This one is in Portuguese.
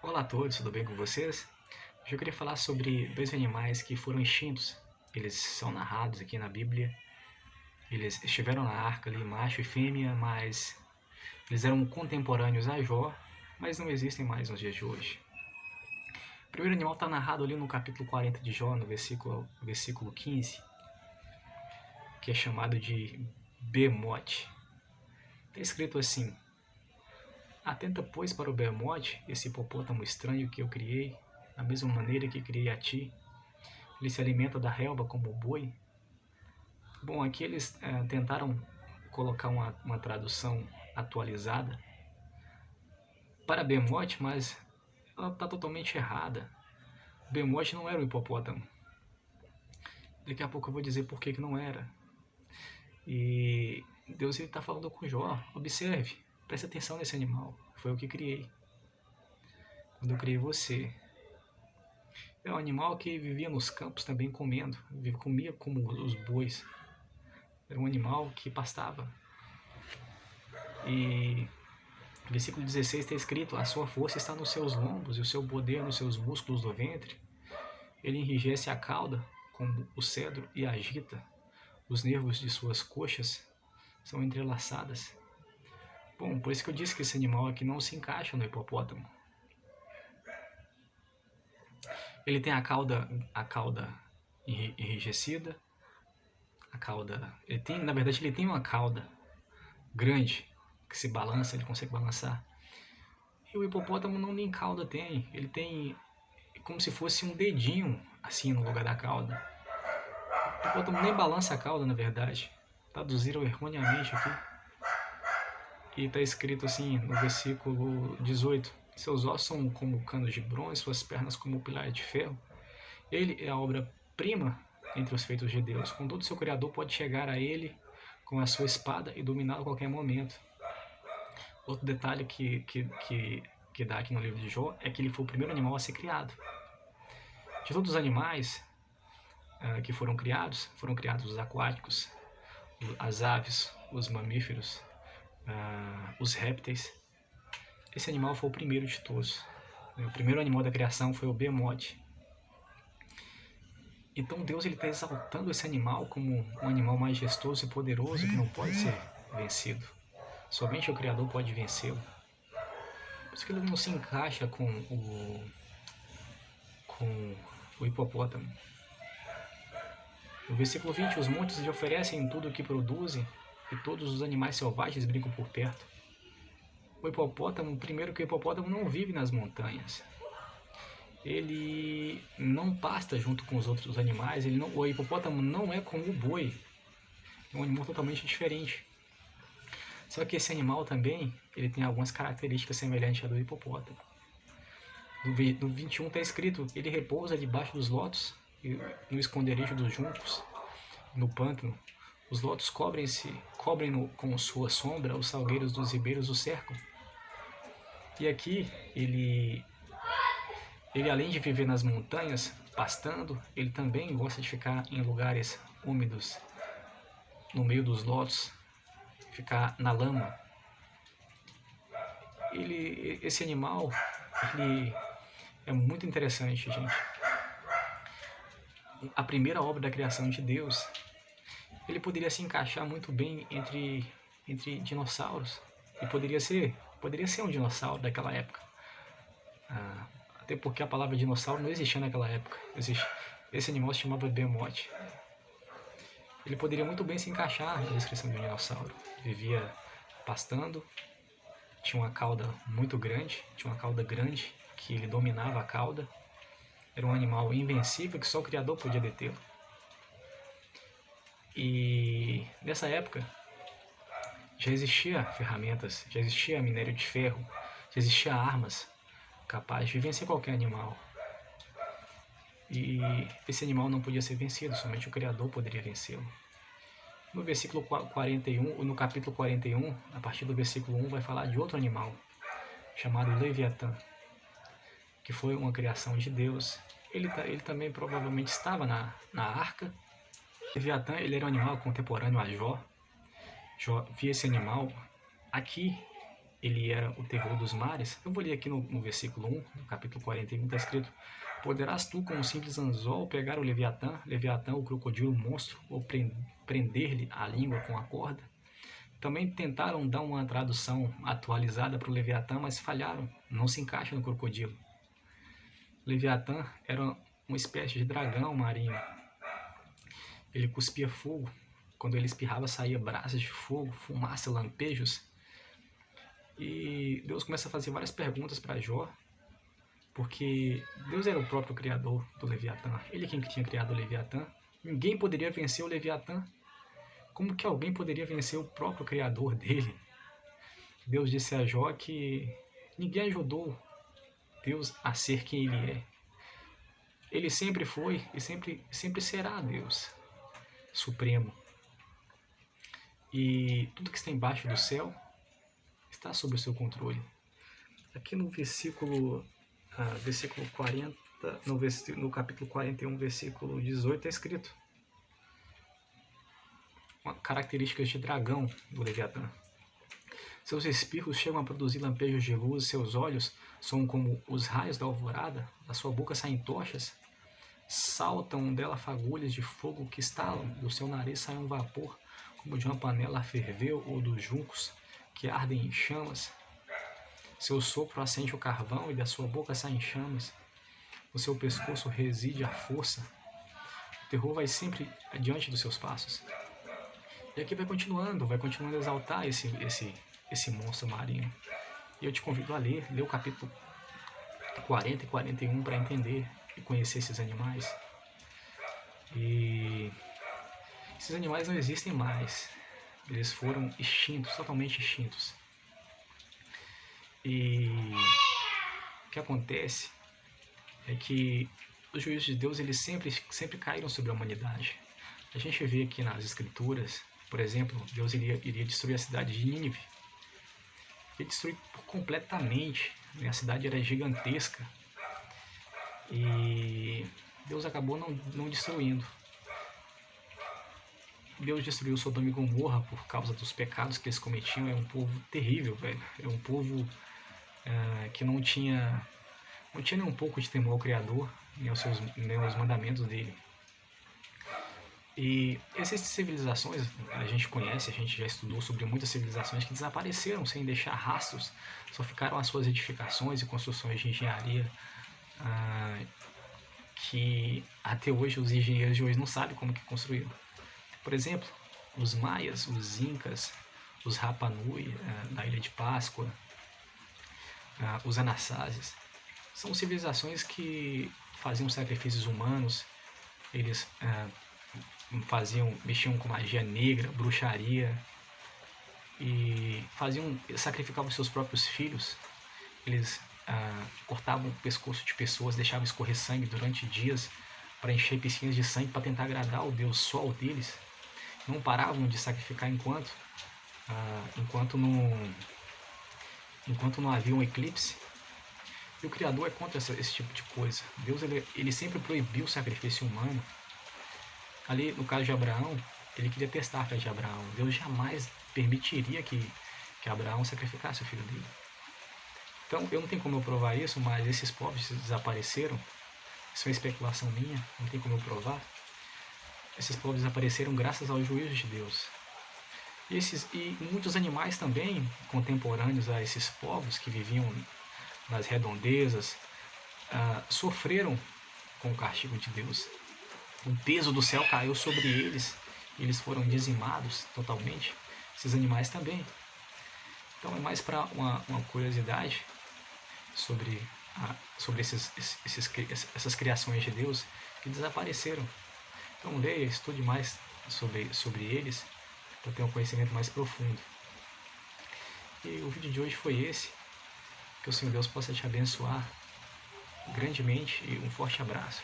Olá a todos, tudo bem com vocês? Hoje eu queria falar sobre dois animais que foram extintos. Eles são narrados aqui na Bíblia. Eles estiveram na arca ali, macho e fêmea, mas eles eram contemporâneos a Jó, mas não existem mais nos dias de hoje. O primeiro animal está narrado ali no capítulo 40 de Jó, no versículo 15, que é chamado de Bemote. Está escrito assim: Atenta, pois, para o Bemote, esse hipopótamo estranho que eu criei, da mesma maneira que criei a ti. Ele se alimenta da relva como o boi. Bom, aqui eles tentaram colocar uma tradução atualizada para Bemote, mas ela está totalmente errada. Bemote não era o hipopótamo. Daqui a pouco eu vou dizer por que não era. E Deus está falando com Jó: observe, preste atenção nesse animal. Foi eu que criei. Quando eu criei você. É um animal que vivia nos campos também comendo. Comia como os bois. Era um animal que pastava. E no versículo 16 está escrito: a sua força está nos seus lombos e o seu poder nos seus músculos do ventre. Ele enrijece a cauda como o cedro e agita. Os nervos de suas coxas são entrelaçadas. Bom, por isso que eu disse que esse animal aqui não se encaixa no hipopótamo. Ele tem a cauda enrijecida. Na verdade, ele tem uma cauda grande que se balança, ele consegue balançar. E o hipopótamo não nem cauda tem, ele tem como se fosse um dedinho assim no lugar da cauda. O hipopótamo nem balança a cauda, na verdade. Traduziram erroneamente aqui. E está escrito assim no versículo 18: seus ossos são como canos de bronze, suas pernas como pilar de ferro. Ele é a obra-prima entre os feitos de Deus. Contudo, seu Criador pode chegar a ele com a sua espada e dominá-lo a qualquer momento. Outro detalhe que dá aqui no livro de Jó é que ele foi o primeiro animal a ser criado. De todos os animais que foram criados os aquáticos, as aves, os mamíferos, os répteis. Esse animal foi o primeiro de todos. O primeiro animal da criação foi o Bemote. Então Deus está exaltando esse animal como um animal majestoso e poderoso que não pode ser vencido. Somente o Criador pode vencê-lo. Por isso que ele não se encaixa com o hipopótamo. No versículo 20: os montes lhe oferecem tudo o que produzem e todos os animais selvagens brincam por perto. O hipopótamo, primeiro que o hipopótamo não vive nas montanhas. Ele não pasta junto com os outros animais. O hipopótamo não é como o boi. É um animal totalmente diferente. Só que esse animal também ele tem algumas características semelhantes à do hipopótamo. No 21 está escrito: ele repousa debaixo dos lotos, no esconderijo dos juncos, no pântano. Os lotos cobrem-no com sua sombra, os salgueiros dos ribeiros o cercam. E aqui ele além de viver nas montanhas, pastando, ele também gosta de ficar em lugares úmidos, no meio dos lotos, ficar na lama. Esse animal, ele é muito interessante, gente. A primeira obra da criação de Deus, ele poderia se encaixar muito bem entre dinossauros. E poderia ser um dinossauro daquela época. Até porque a palavra dinossauro não existia naquela época. Esse animal se chamava Bemote. Ele poderia muito bem se encaixar na descrição de um dinossauro. Vivia pastando, tinha uma cauda muito grande, que ele dominava a cauda. Era um animal invencível que só o Criador podia detê-lo. E nessa época já existia ferramentas, já existia minério de ferro, já existia armas capazes de vencer qualquer animal. E esse animal não podia ser vencido, somente o Criador poderia vencê-lo. No versículo 41, no capítulo 41, a partir do versículo 1, vai falar de outro animal, chamado Leviatã, que foi uma criação de Deus. Ele também provavelmente estava na arca. Leviatã, ele era um animal contemporâneo a Jó. Jó via esse animal. Aqui, ele era o terror dos mares. Eu vou ler aqui no versículo 1, no capítulo 41, está escrito: Poderás tu com um simples anzol pegar o Leviatã, o crocodilo monstro, ou prender-lhe a língua com a corda? Também tentaram dar uma tradução atualizada para o Leviatã, mas falharam, não se encaixa no crocodilo. Leviatã era uma espécie de dragão marinho. Ele cuspia fogo. Quando ele espirrava, saía brasas de fogo, fumaça, lampejos. E Deus começa a fazer várias perguntas para Jó, porque Deus era o próprio criador do Leviatã. Ele quem tinha criado o Leviatã. Ninguém poderia vencer o Leviatã. Como que alguém poderia vencer o próprio criador dele? Deus disse a Jó que ninguém ajudou Deus a ser quem ele é. Ele sempre foi e sempre será Deus supremo. E tudo que está embaixo do céu está sob o seu controle. Aqui no versículo 40, no capítulo 41, versículo 18, está escrito características de dragão do Leviatã. Seus espirros chegam a produzir lampejos de luz, seus olhos são como os raios da alvorada, da sua boca saem tochas, saltam dela fagulhas de fogo que estalam, do seu nariz sai um vapor, como de uma panela a ferver ou dos juncos que ardem em chamas. Seu sopro acende o carvão e da sua boca saem chamas. No seu pescoço reside a força. O terror vai sempre adiante dos seus passos. E aqui vai continuando a exaltar esse monstro marinho. E eu te convido a ler o capítulo 40 e 41 para entender e conhecer esses animais. E esses animais não existem mais. Eles foram extintos, totalmente extintos. E o que acontece é que os juízos de Deus eles sempre caíram sobre a humanidade. A gente vê aqui nas escrituras, por exemplo, Deus iria destruir a cidade de Nínive. Ele destruiu completamente. A cidade era gigantesca. E Deus acabou não destruindo. Deus destruiu Sodoma e Gomorra por causa dos pecados que eles cometiam. É um povo terrível, velho. É um povo que não tinha nem um pouco de temor ao Criador, nem aos mandamentos dele. E essas civilizações, a gente conhece, a gente já estudou sobre muitas civilizações que desapareceram sem deixar rastros, só ficaram as suas edificações e construções de engenharia, que até hoje os engenheiros de hoje não sabem como que construíram. Por exemplo, os maias, os incas, os Rapa Nui, da Ilha de Páscoa, os Anassazes, são civilizações que faziam sacrifícios humanos, eles mexiam com magia negra, bruxaria, e sacrificavam seus próprios filhos. Eles cortavam o pescoço de pessoas, deixavam escorrer sangue durante dias para encher piscinas de sangue para tentar agradar o deus Sol deles. Não paravam de sacrificar enquanto não havia um eclipse. E o Criador é contra esse tipo de coisa. Deus ele sempre proibiu o sacrifício humano. Ali, no caso de Abraão, ele queria testar a fé de Abraão. Deus jamais permitiria que Abraão sacrificasse o filho dele. Então, eu não tenho como eu provar isso, mas esses povos desapareceram. Isso é uma especulação minha, não tem como eu provar. Esses povos desapareceram graças aos juízos de Deus. E muitos animais também, contemporâneos a esses povos que viviam nas redondezas, sofreram com o castigo de Deus. O peso do céu caiu sobre eles, e eles foram dizimados totalmente. Esses animais também. Então é mais para uma curiosidade sobre essas criações de Deus que desapareceram. Então leia, estude mais sobre eles para ter um conhecimento mais profundo. E o vídeo de hoje foi esse. Que o Senhor Deus possa te abençoar grandemente e um forte abraço.